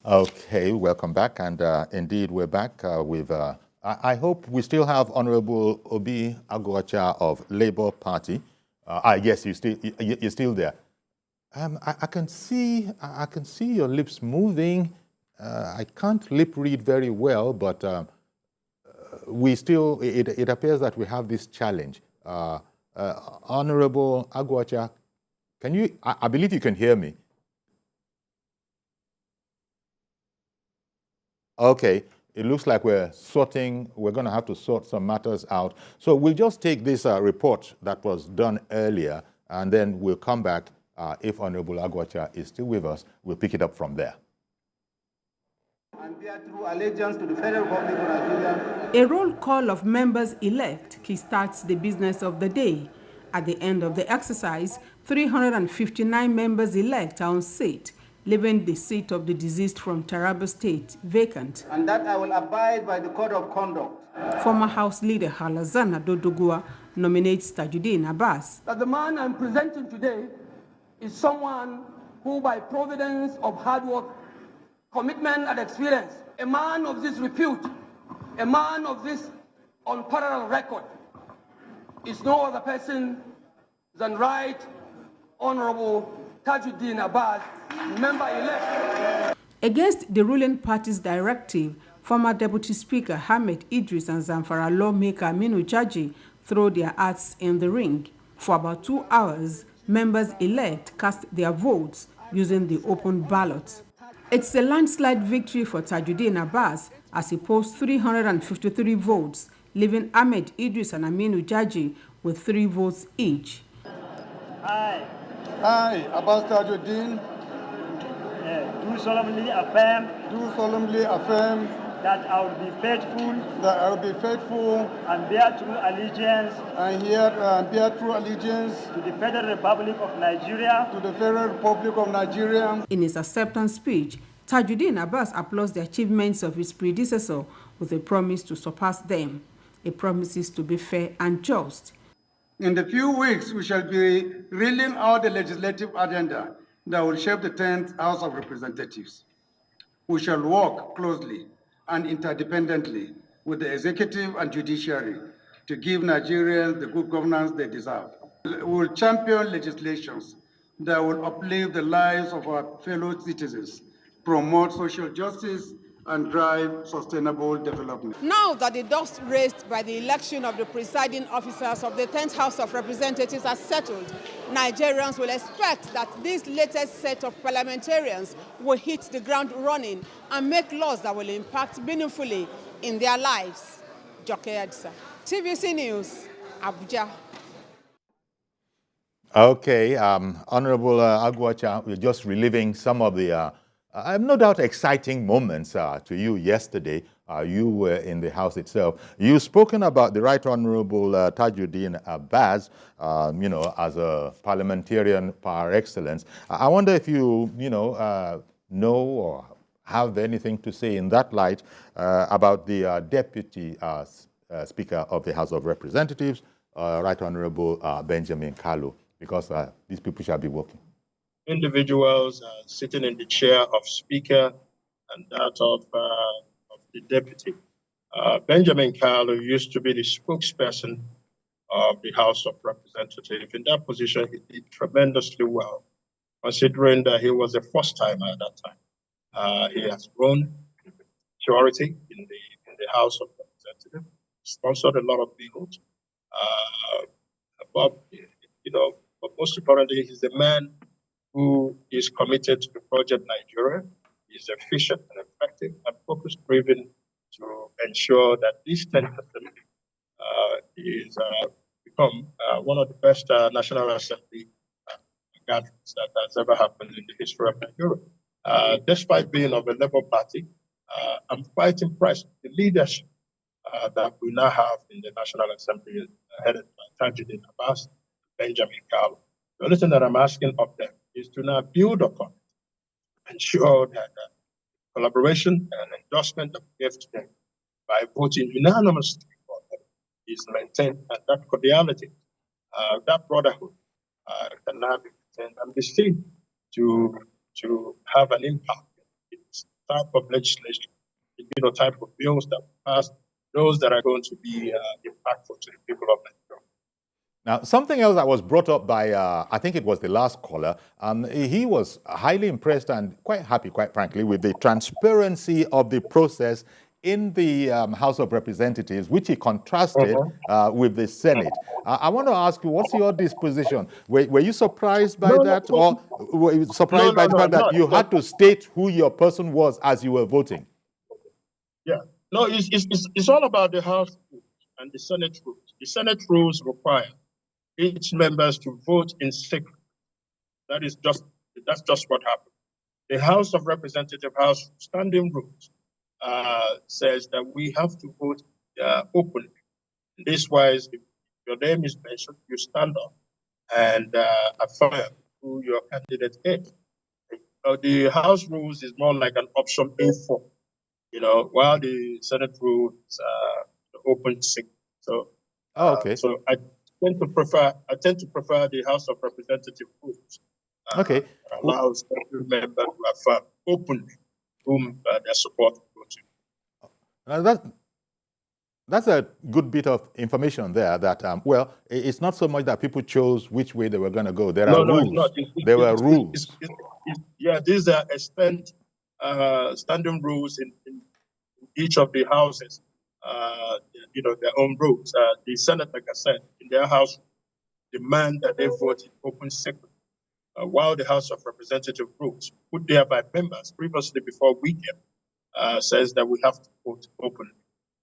Okay, welcome back. And indeed, we're back with, I hope we still have Honorable Obi Agwacha of Labour Party. Yes, you're still there. I can see your lips moving. I can't lip read very well, but we still, it appears that we have this challenge. Honorable Agwacha, can you, I believe you can hear me. Okay, it looks like we're going to have to sort some matters out. So we'll just take this report that was done earlier, and then we'll come back. If Honorable Agwacha is still with us, we'll pick it up from there. And bear true allegiance to the Federal Republic of Nigeria. A roll call of members-elect kickstarts the business of the day. At the end of the exercise, 359 members-elect are on seat, leaving the seat of the deceased from Taraba State vacant. And that I will abide by the code of conduct. Former House Leader Halazana Dodogua nominates Tajuddin Abbas. That the man I'm presenting today is someone who, by providence of hard work, commitment and experience, a man of this repute, a man of this unparalleled record, is no other person than Right Honorable Tajuddin Abbas, member-elect. Against the ruling party's directive, former Deputy Speaker Hamid Idris and Zamfara lawmaker Aminu Jaji throw their hats in the ring. For about 2 hours, members-elect cast their votes using the open ballot. It's a landslide victory for Tajuddin Abbas as he posts 353 votes, leaving Ahmed Idris and Aminu Jaji with 3 votes each. I, Abbas Tajuddin, do solemnly affirm that I will be faithful and bear true allegiance to the Federal Republic of Nigeria. In his acceptance speech, Tajuddin Abbas applauds the achievements of his predecessor with a promise to surpass them. He promises to be fair and just. In the few weeks, we shall be reeling out the legislative agenda that will shape the 10th House of Representatives. We shall work closely and interdependently with the executive and judiciary to give Nigerians the good governance they deserve. We will champion legislations that will uplift the lives of our fellow citizens, promote social justice, and drive sustainable development. Now that the dust raised by the election of the presiding officers of the 10th House of Representatives are settled, Nigerians will expect that this latest set of parliamentarians will hit the ground running and make laws that will impact meaningfully in their lives. Joke Adisa, TVC News, Abuja. Okay, Honorable Agwacha, we're just reliving some of the no doubt exciting moments to you yesterday. You were in the House itself. You've spoken about the Right Honorable Tajuddin Abbas, as a parliamentarian par excellence. I wonder if you, know or have anything to say in that light about the Deputy Speaker of the House of Representatives, Right Honorable Benjamin Kalu, because these people shall be working. Individuals sitting in the chair of Speaker and that of the Deputy. Benjamin Kalu used to be the spokesperson of the House of Representatives. In that position, he did tremendously well, considering that he was a first-timer at that time. He has grown maturity in the House of Representatives, sponsored a lot of bills. But most importantly, he's a man who is committed to Project Nigeria, is efficient and effective and focus-driven to ensure that this 10th Assembly is become one of the best National Assembly gatherings that has ever happened in the history of Nigeria. Despite being of a Labour Party, I'm quite impressed with the leadership that we now have in the National Assembly, headed by Tajuddin Abbas, Benjamin Kalu. The only thing that I'm asking of them is to now build upon it, ensure that collaboration and endorsement that we give to them by voting unanimously for them is maintained, and that cordiality, that brotherhood can now be maintained and be seen to have an impact in type of legislation, type of bills that pass, those that are going to be impactful to the people of Nigeria. Now, something else that was brought up by, I think it was the last caller, he was highly impressed and quite happy, quite frankly, with the transparency of the process in the House of Representatives, which he contrasted with the Senate. I want to ask you, what's your disposition? Were you surprised by that, or were you surprised by the fact that you had to state who your person was as you were voting? Yeah, no, it's all about the House rules and the Senate rules. The Senate rules require each members to vote in secret. That's just what happened. The House of Representatives House standing rules says that we have to vote openly. This wise, if your name is mentioned, you stand up and affirm who your candidate is. The House rules is more like an option A4, while the Senate rules open secret. So, okay. So I tend to prefer the House of Representatives rules. Okay. Allows every member to affirm openly whom their support will go to. That's a good bit of information there that, well, it's not so much that people chose which way they were going to go. There are rules. There were rules. Yeah, these are standing rules in each of the houses, their own rules. The Senate, like I said, in their house, demand that they vote in open secret, while the House of Representative rules, put there by members previously before we came, says that we have to vote openly.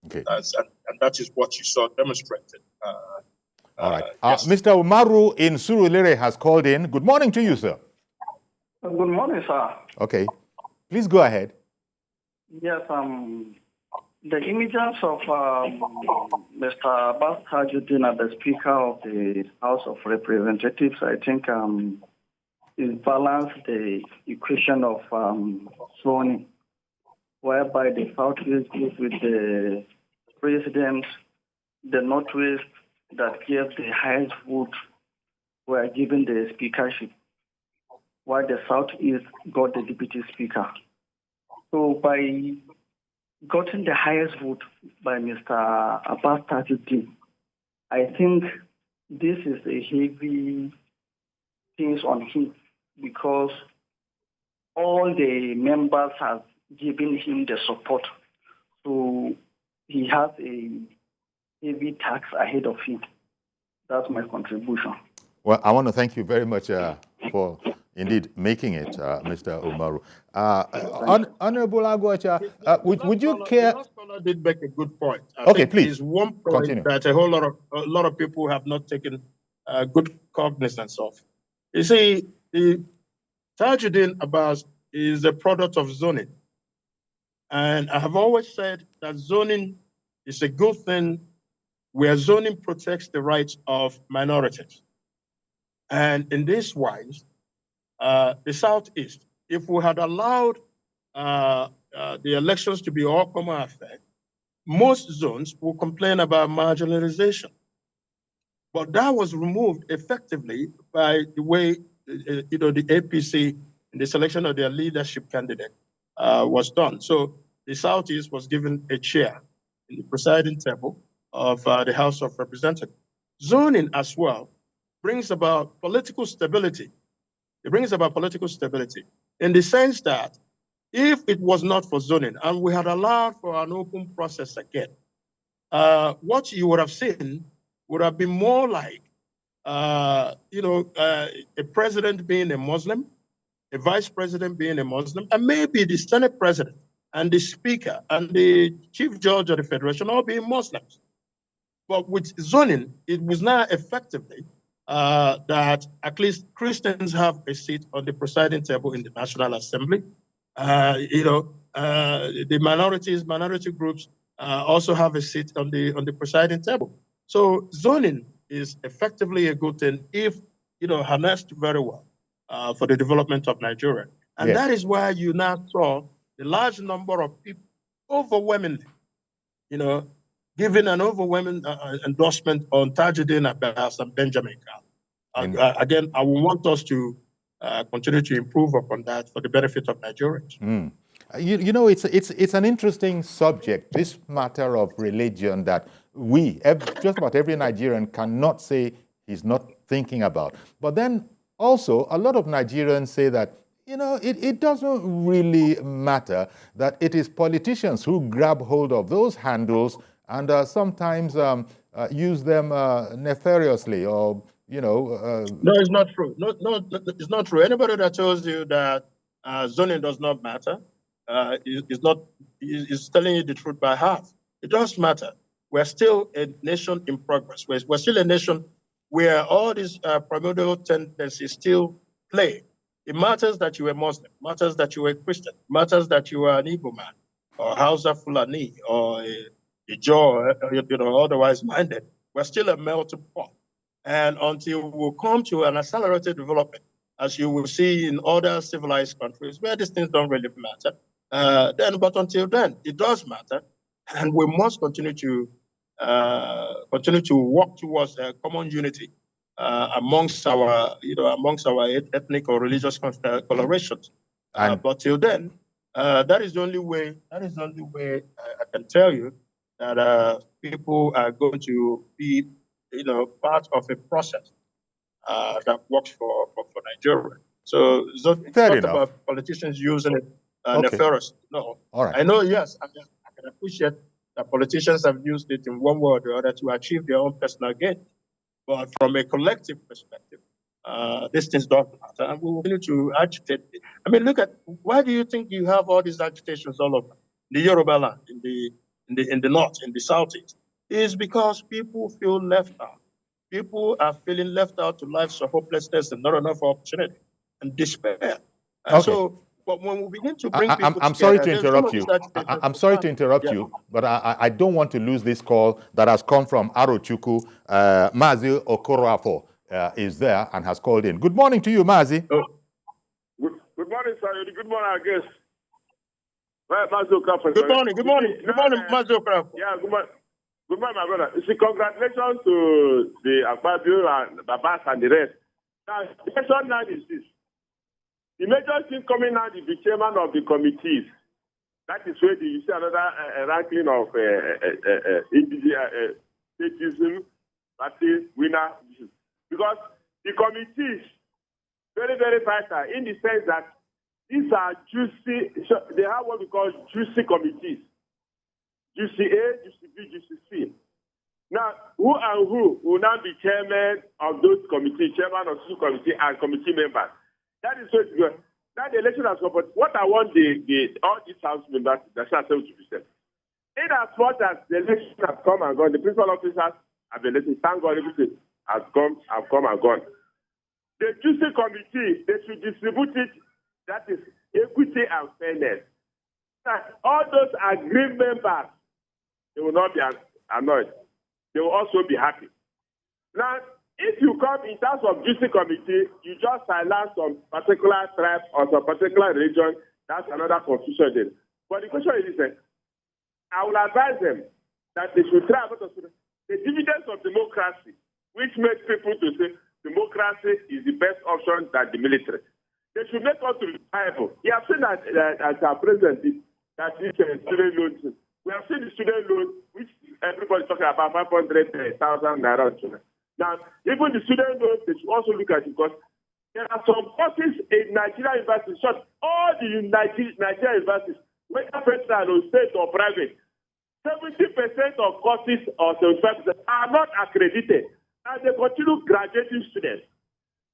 Okay. And that is what you saw demonstrated. All right. Yes. Mr. Umaru in Surulere has called in. Good morning to you, sir. Good morning, sir. Okay. Please go ahead. Yes, the images of Mr. Abbas Tajuddin, the Speaker of the House of Representatives, I think is balanced the equation of zoning, whereby the Southwest goes with the President, the Northwest that gave the highest vote were given the speakership, while the Southeast got the Deputy Speaker. So by getting the highest vote by Mr. Abbas Tajuddin, I think this is a heavy thing on him because all the members have given him the support. So he has a heavy task ahead of him. That's my contribution. Well, I want to thank you very much for indeed making it, Mr. Umaru. Honorable Agwacha, would you care? The last caller did make a good point. Okay, please. Is one point Continue. that a lot of people have not taken good cognizance of. You see, the Tajuddin Abbas is a product of zoning. And I have always said that zoning is a good thing where zoning protects the rights of minorities. And in this wise, the Southeast, if we had allowed the elections to be all common affair, most zones will complain about marginalization. But that was removed effectively by the way the APC in the selection of their leadership candidate was done. So the Southeast was given a chair in the presiding table of the House of Representatives. Zoning as well brings about political stability. It brings about political stability in the sense that if it was not for zoning and we had allowed for an open process again, what you would have seen would have been more like, a president being a Muslim, a vice president being a Muslim, and maybe the Senate president and the speaker and the chief judge of the federation all being Muslims. But with zoning, it was now effectively that at least Christians have a seat on the presiding table in the National Assembly. The minority groups also have a seat on the presiding table. So zoning is effectively a good thing if harnessed very well for the development of Nigeria. And that is why you now saw the large number of people overwhelmingly, giving an overwhelming endorsement on Tajuddin Abbas and Benjamin Khan. Again, I want us to continue to improve upon that for the benefit of Nigerians. You know, it's an interesting subject, this matter of religion that just about every Nigerian cannot say he's not thinking about. But then also, a lot of Nigerians say that, you know, it doesn't really matter, that it is politicians who grab hold of those handles and sometimes use them nefariously or, you know. No, it's not true. No, it's not true. Anybody that tells you that zoning does not matter is telling you the truth by half. It does matter. We're still a nation in progress. We're still a nation where all these primordial tendencies still play. It matters that you were Muslim, matters that you were Christian, matters that you are an Igbo man, or Hausa Fulani, or a Jaw, you know, otherwise minded. We're still a melting pot. And until we come to an accelerated development, as you will see in other civilized countries where these things don't really matter, but until then, it does matter. And we must continue to work towards a common unity amongst our ethnic or religious colorations. But till then, that is the only way. That is the only way I can tell you that people are going to be, you know, part of a process that works for Nigeria. So it's not about politicians using it nefariously. No. All right. I know, yes, I can appreciate that politicians have used it in one way or the other to achieve their own personal gain. But from a collective perspective, these things don't matter, and we will continue to agitate. I mean, look at, why do you think you have all these agitations all over the Yoruba land, in the north, in the southeast? Is because people feel left out. People are feeling left out to lives of hopelessness and not enough opportunity and despair. And so, but when we begin to bring people I'm sorry to interrupt you. I'm sorry to interrupt you, but I don't want to lose this call that has come from Arochukwu. Mazi Okoroafo is there and has called in. Good morning to you, Mazi. Oh. Good morning, sir. Good morning, I guess. Right, Mazi Okoroafo. Good morning, Mazi Okoroafo. Yeah, good morning. Good morning, my brother. See, congratulations to the Akpabio and Abbas and the rest. Now, the question now is this. The major thing coming out is the chairman of the committees. That is where you see another ranking of statism, party, winner. Because the committees, very, very vital in the sense that these are juicy, they have what we call juicy committees. Juicy A, Juicy B, Juicy C. Now, who and who will now be chairman of those committees, chairman of the committee and committee members? That is what good. Now the election has come, but what I want all these house members, that's not 70%. In as much as the election has come and gone, the principal officers have elected, thank God everything have come and gone. The juicy committee, they should distribute it, that is equity and fairness. All those aggrieved members, they will not be annoyed. They will also be happy. Now, if you come in terms of juicy committee, you just silence some particular tribe or some particular religion, that's another confusion then. But the question is this, I will advise them that they should try to the dividends of democracy, which makes people to say democracy is the best option than the military. They should make us reliable. You have seen that as our president did, that this student loan. We have seen the student loan, which everybody is talking about 500,000 naira. Now, even the student loan, they should also look at it because there are some courses in Nigerian universities, all the Nigerian universities, whether federal or state or private, 70% of courses or 75% are not accredited, and they continue graduating students.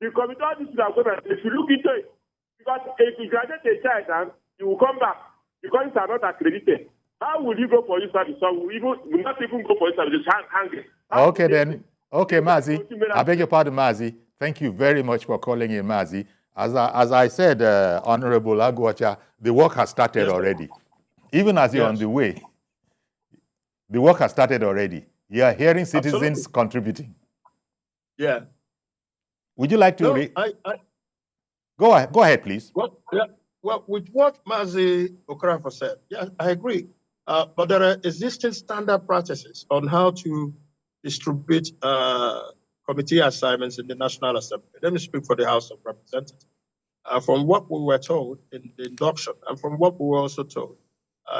The committee of this if you look into it, because if you graduate a child and you will come back, because are not accredited. How will you go for your service? So we will not even go for your service, just hang it. Okay, then. Okay, Mazi. I beg your pardon, Mazi. Thank you very much for calling in, Mazi. As I said, Honorable Agwacha, the work has started already. Even as you're on the way, the work has started already. You are hearing citizens contributing. Yeah. Would you like to... Go ahead, please. Well, with what Mazi Okoroafo said, yeah, I agree. But there are existing standard practices on how to distribute committee assignments in the National Assembly. Let me speak for the House of Representatives. From what we were told in the induction, and from what we were also told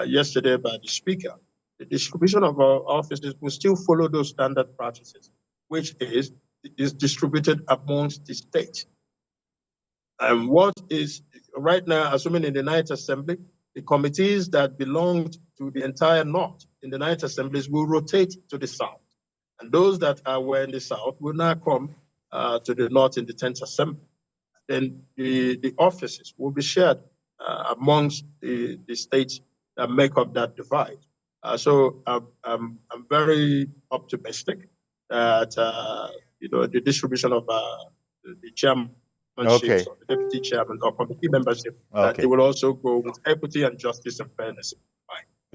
yesterday by the speaker, the distribution of our offices will still follow those standard practices, which is distributed amongst the states. And what is right now, assuming in the Ninth Assembly, the committees that belonged to the entire North in the Ninth Assemblies will rotate to the South. And those that were in the South will now come to the North in the 10th Assembly. Then the offices will be shared amongst the states that make up that divide. So I'm very optimistic that the distribution of the chairmanships or the deputy chairman or committee membership, that it will also go with equity and justice and fairness.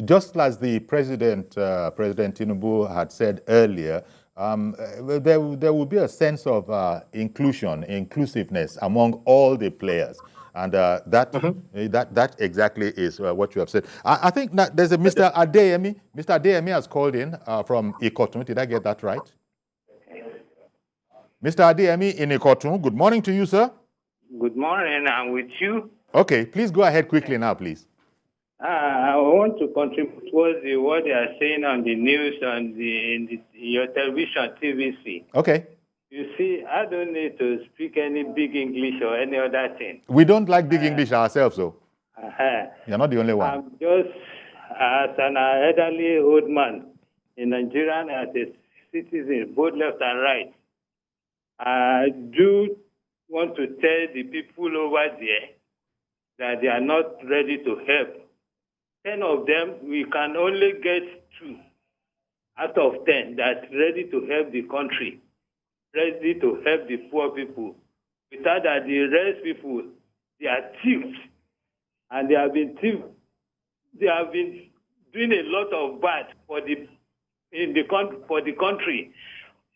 Just as the President Tinubu had said earlier, there will be a sense of inclusiveness among all the players. And that exactly is what you have said. I think that there's a Mr. Adeyemi. Mr. Adeyemi has called in from Ikotun. Did I get that right? Mr. Adeyemi in Ikotun, good morning to you, sir. Good morning, I'm with you. Okay, please go ahead quickly now, please. I want to contribute towards what they are saying on the news on your television, TVC. Okay. You see, I don't need to speak any big English or any other thing. We don't like big English ourselves, though. You're not the only one. I'm just as an elderly old man in Nigeria and as a citizen, both left and right. I do want to tell the people over there that they are not ready to help. 10 of them, we can only get 2 out of 10 that's ready to help the country, ready to help the poor people. Without that, the rest people, they are thieves. And they have been thieves. They have been doing a lot of bad for the country.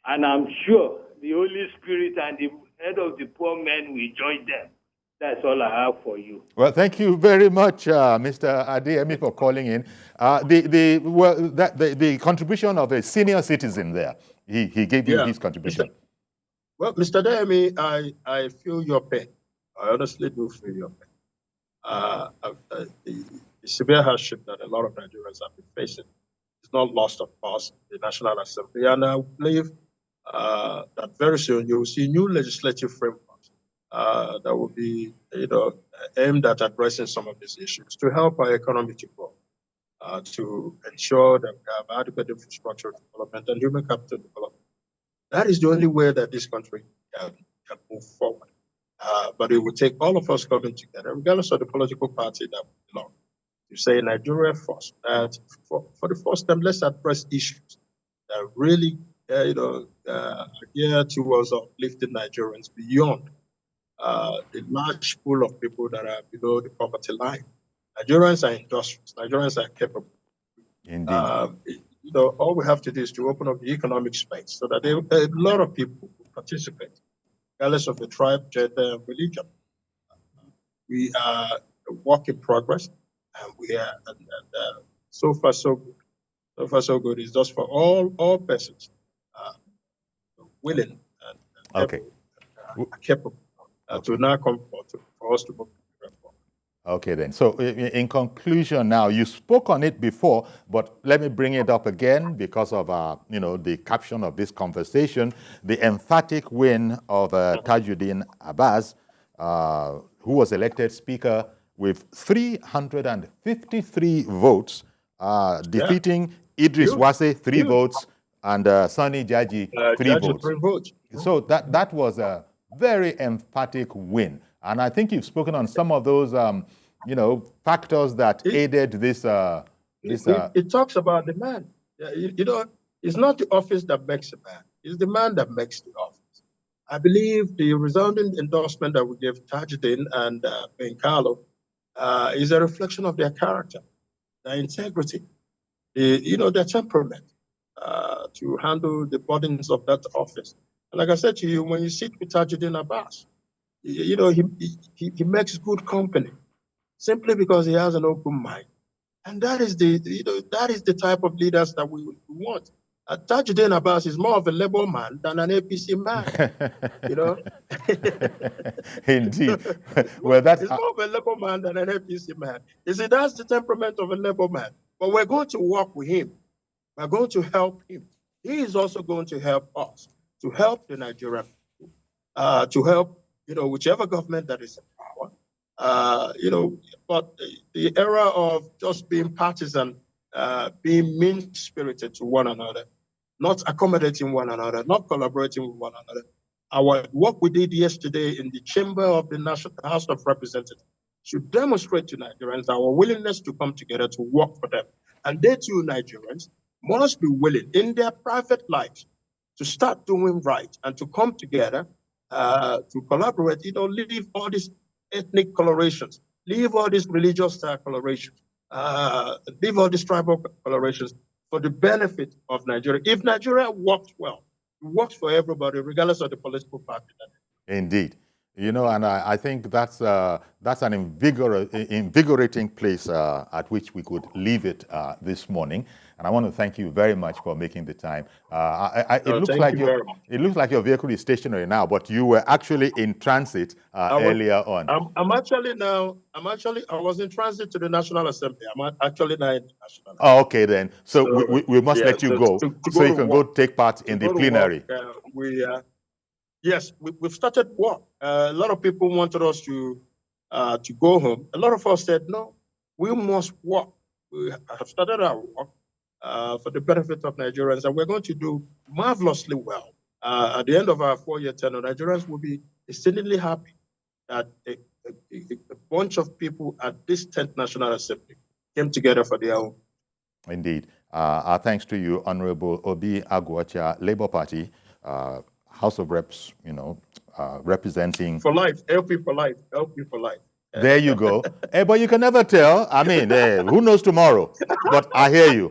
And I'm sure the Holy Spirit and the head of the poor men will join them. That's all I have for you. Well, thank you very much, Mr. Adeyemi, for calling in. The contribution of a senior citizen there, he gave you his contribution. Well, Mr. Adeyemi, I feel your pain. I honestly do feel your pain. The severe hardship that a lot of Nigerians have been facing is not lost, of course, the National Assembly. And I believe that very soon you will see new legislative frameworks that will be, aimed at addressing some of these issues to help our economy to grow, to ensure that we have adequate infrastructure development and human capital development. That is the only way that this country can move forward. But it will take all of us coming together, regardless of the political party that we belong, to say Nigeria first. That for the first time, let's address issues that really, gear towards uplifting Nigerians beyond the large pool of people that are below the poverty line. Nigerians are industrious. Nigerians are capable. Indeed. All we have to do is to open up the economic space so that a lot of people will participate, regardless of the tribe, gender, and religion. We are a work in progress, and we are, so far so good. So far so good is just for all persons willing and capable to now come forward for us to move. Okay, then. So in conclusion now, you spoke on it before, but let me bring it up again because of, the caption of this conversation, the emphatic win of Tajuddin Abbas, who was elected Speaker with 353 votes, defeating Idris Wase, 3 votes, and Sani Jaji, 3 votes. So that was a very emphatic win. And I think you've spoken on some of those, factors that aided this. It talks about the man. It's not the office that makes the man. It's the man that makes the office. I believe the resounding endorsement that we gave Tajuddin and Ben Carlo is a reflection of their character, their integrity, their temperament to handle the burdens of that office. And like I said to you, when you sit with Tajuddin Abbas, he makes good company simply because he has an open mind. And that is the type of leaders that we want. Tajuddin Abbas is more of a Labour man than an APC man, you know. Indeed. Well, that's... He's more of a Labour man than an APC man. You see, that's the temperament of a Labour man. But we're going to work with him. We're going to help him. He is also going to help us, to help the Nigerian people, to help, you know, whichever government that is in power, you know, but the era of just being partisan, being mean-spirited to one another, not accommodating one another, not collaborating with one another. Our work we did yesterday in the chamber of the National House of Representatives should demonstrate to Nigerians our willingness to come together to work for them. And they too, Nigerians, must be willing in their private lives to start doing right and to come together to collaborate, you know, leave all these ethnic colorations, leave all these religious colorations, leave all these tribal colorations for the benefit of Nigeria. If Nigeria works well, it works for everybody, regardless of the political party. Indeed. You know, and I think that's an invigorating place at which we could leave it this morning. And I want to thank you very much for making the time. It looks like your vehicle is stationary now, but you were actually in transit earlier on. I was in transit to the National Assembly. I'm actually now in the National Assembly. Oh, okay then. So we must let you go, so you can go take part in the plenary. Yes, we've started work. A lot of people wanted us to go home. A lot of us said, no, we must work. We have started our work for the benefit of Nigerians, and we're going to do marvelously well. At the end of our 4-year tenure, Nigerians will be exceedingly happy that a bunch of people at this 10th National Assembly came together for their own. Indeed. Our thanks to you, Honorable Obi Agwacha, Labour Party, House of Reps, you know, representing... For life, LP for life, LP for life. There you go. But you can never tell. I mean, who knows tomorrow? But I hear you.